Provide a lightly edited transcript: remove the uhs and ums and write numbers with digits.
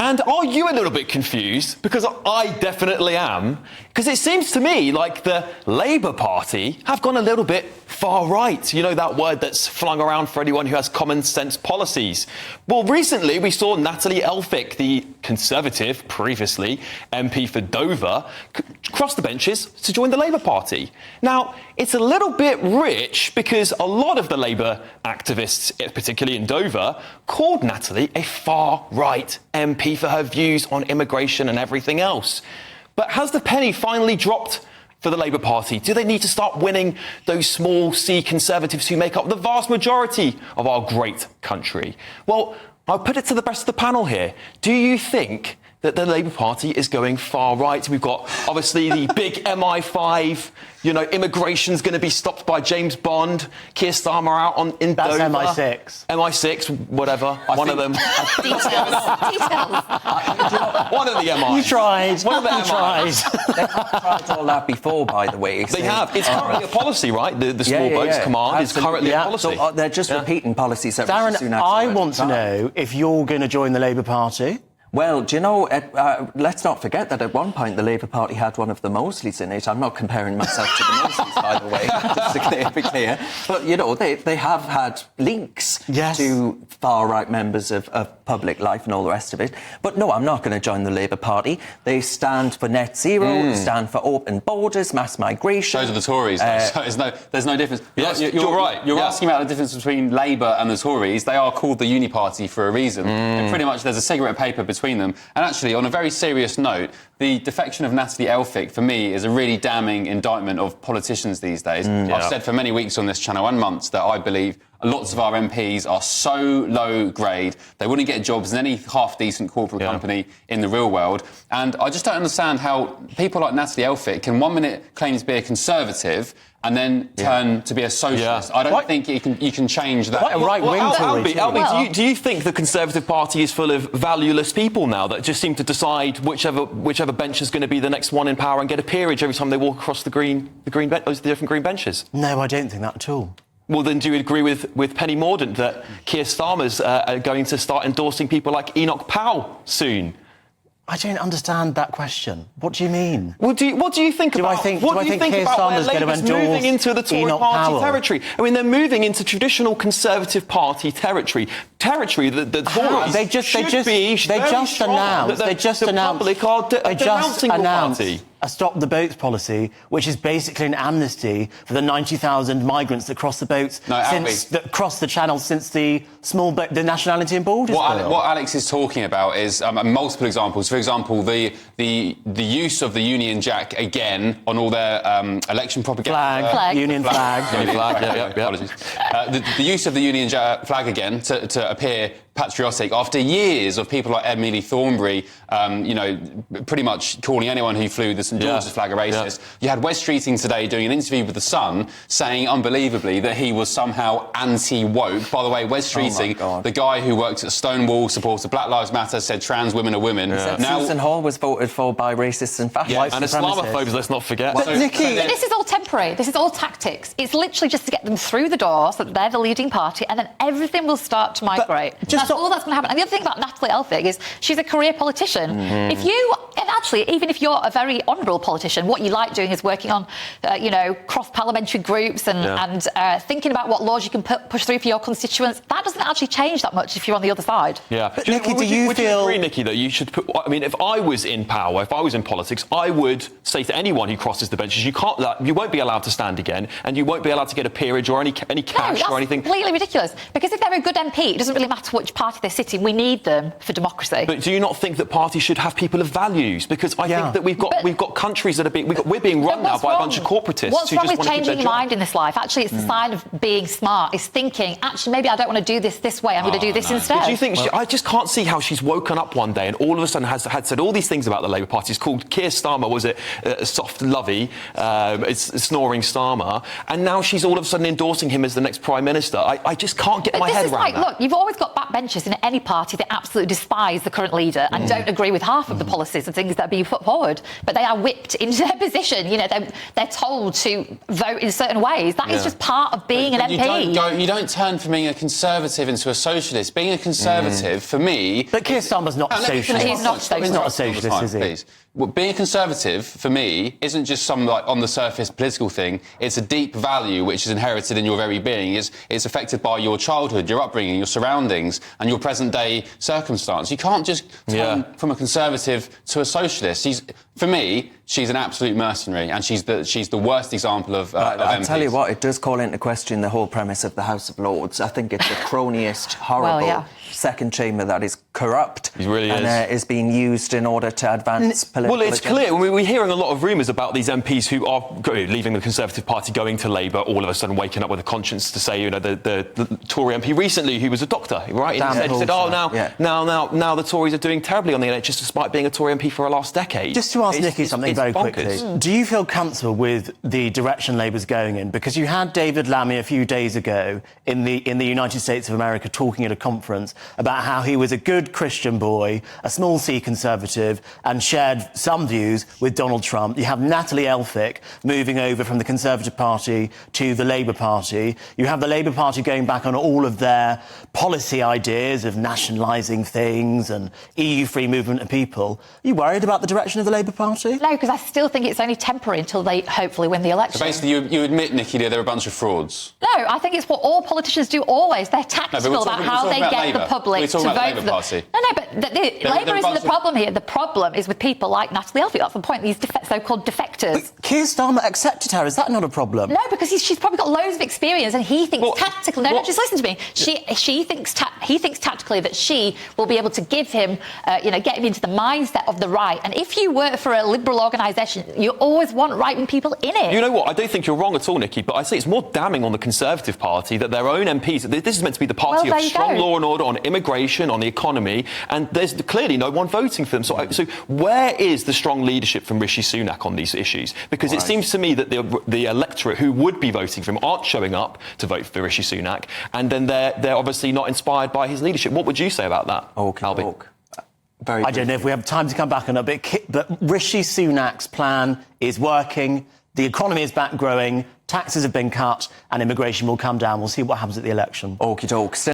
And are you a little bit confused? Because I definitely am. Because it seems to me like the Labour Party have gone a little bit far right. You know, that word that's flung around for anyone who has common sense policies. Well, recently we saw Natalie Elphicke, the Conservative, previously MP for Dover, cross the benches to join the Labour Party. Now, it's a little bit rich because a lot of the Labour activists, particularly in Dover, called Natalie a far-right MP for her views on immigration and everything else. But has the penny finally dropped for the Labour Party? Do they need to start winning those small C Conservatives who make up the vast majority of our great country? Well, I'll put it to the rest of the panel here. Do you think that the Labour Party is going far right? We've got, obviously, the big MI5, you know, immigration's going to be stopped by James Bond. Keir Starmer out in That's Dover. MI6. MI6, whatever. One of them. Details. One of the MIs. You tried. One of the MIs. They have tried all that before, by the way. They have. It's currently a policy, right? The small boats command is currently a policy. So they're just repeating policies that Darren, Sunak I want to know if you're going to join the Labour Party. Well, do you know, let's not forget that at one point the Labour Party had one of the Mosleys in it. I'm not comparing myself to the Mosleys, by the way, just to be clear. But, you know, they have had links to far-right members of public life and all the rest of it. But no, I'm not going to join the Labour Party. They stand for net zero, stand for open borders, mass migration. Those are the Tories. So there's no difference. Yes, you're right. You're asking about the difference between Labour and the Tories. They are called the Uni Party for a reason. And pretty much there's a cigarette paper between them. And actually, on a very serious note, the defection of Natalie Elphicke, for me, is a really damning indictment of politicians these days. I've said for many weeks on this channel and months that I believe lots of our MPs are so low grade, they wouldn't get jobs in any half-decent corporate company in the real world. And I just don't understand how people like Natalie Elphicke can 1 minute claim to be a Conservative and then turn to be a socialist. I don't think you can change that. Albie, do you think the Conservative Party is full of valueless people now that just seem to decide whichever bench is going to be the next one in power and get a peerage every time they walk across the different green benches? No, I don't think that at all. Well, then do you agree with Penny Mordaunt that Keir Starmer's going to start endorsing people like Enoch Powell soon? I don't understand that question. What do you mean? Well, what do you think about? Keir Starmer's going to endorse moving into the Tory Enoch party Powell? territory? I mean, they're moving into traditional Conservative Party territory that the Tories They just announced a Stop the Boats policy, which is basically an amnesty for the 90,000 migrants that crossed the boats that crossed the Channel since the Nationality and Borders Bill. What Alex is talking about is multiple examples. For example, the use of the Union Jack again on all their election propaganda. Union flag. Apologies. The use of the Union Jack flag again to appear patriotic after years of people like Emily Thornberry, pretty much calling anyone who flew the St George's flag a racist. You had Wes Streeting today doing an interview with The Sun saying, unbelievably, that he was somehow anti-woke. By the way, Wes Streeting, the guy who worked at Stonewall, supported Black Lives Matter, said trans women are women. Now, Susan Hall was voted for by racists and fascists. And Islamophobes, let's not forget. But Nikki, this is all temporary. This is all tactics. It's literally just to get them through the door so that they're the leading party, and then everything will start to migrate. That's all that's going to happen. And the other thing about Natalie Elphicke is she's a career politician. Even if you're a very honourable politician, what you like doing is working on, cross-parliamentary groups and thinking about what laws you can push through for your constituents. That doesn't actually change that much if you're on the other side. Yeah. But Nikki, would you agree, Nikki, that you should put... I mean, if I was in power, if I was in politics, I would say to anyone who crosses the benches, you won't be allowed to stand again, and you won't be allowed to get a peerage or any cash or anything. That's completely ridiculous. Because if they're a good MP, it doesn't really matter which party they sit in. We need them for democracy. But do you not think that parties should have people of values? Because I think that we've got countries that are we're being run now by a bunch of corporatists. What's who wrong just with want to keep changing their your job. mind in this life? Actually, it's the sign of being smart. It's thinking, actually, maybe I don't want to do this way. I'm going to do this instead. But do you think I just can't see how she's woken up one day and all of a sudden had said all these things about the Labour Party. It's called Keir Starmer, was it? Soft lovey, it's snoring Starmer, and now she's all of a sudden endorsing him as the next Prime Minister. I just can't get my head around that. Look, you've always got backbenchers contentious in any party, they absolutely despise the current leader and don't agree with half of the policies and things that are being put forward. But they are whipped into their position. You know, they're told to vote in certain ways. That is just part of being an MP. You don't turn from being a Conservative into a Socialist. Being a Conservative, for me... But Keir Starmer's not a Socialist. He's not a Socialist, is he? Please. Well, being a Conservative, for me, isn't just some like on the surface political thing. It's a deep value which is inherited in your very being. It's affected by your childhood, your upbringing, your surroundings, and your present-day circumstance. You can't just turn from a Conservative to a Socialist. For me, she's an absolute mercenary, and she's the worst example of I'll MPs. tell you what, it does call into question the whole premise of the House of Lords. I think it's a cronyist, horrible second chamber that is corrupt. It really is being used in order to advance political Well, it's clear. We're hearing a lot of rumours about these MPs who are leaving the Conservative Party, going to Labour, all of a sudden waking up with a conscience to say, you know, the Tory MP recently, who was a doctor, right? And he said, now the Tories are doing terribly on the NHS despite being a Tory MP for the last decade. Just to ask Nikki something very quickly. Do you feel comfortable with the direction Labour's going in? Because you had David Lammy a few days ago in the United States of America talking at a conference about how he was a good Christian boy, a small C Conservative, and shared some views with Donald Trump. You have Natalie Elphicke moving over from the Conservative Party to the Labour Party. You have the Labour Party going back on all of their policy ideas of nationalising things and EU free movement of people. Are you worried about the direction of the Labour Party? No, because I still think it's only temporary until they hopefully win the election. So basically, you admit, Nikki, they're a bunch of frauds. No, I think it's what all politicians do always. They're tactical about how they get the public to vote for them. No, but Labour isn't the problem here. The problem is with people like Natalie Elphicke. That's the point, these so-called defectors. But Keir Starmer accepted her. Is that not a problem? No, because she's probably got loads of experience and he thinks tactically... No, just listen to me. He thinks tactically that she will be able to give him, get him into the mindset of the right. And if you work for a liberal organisation, you always want right-wing people in it. You know what? I don't think you're wrong at all, Nikki, but I say it's more damning on the Conservative Party that their own MPs... This is meant to be the party of strong law and order on immigration, on the economy, and there's clearly no one voting for them. So where is the strong leadership from Rishi Sunak on these issues? Because it seems to me that the electorate who would be voting for him aren't showing up to vote for Rishi Sunak, and then they're obviously not inspired by his leadership. What would you say about that, Albie? I don't know if we have time to come back on it, but Rishi Sunak's plan is working. The economy is back growing, taxes have been cut, and immigration will come down. We'll see what happens at the election. Okie doke.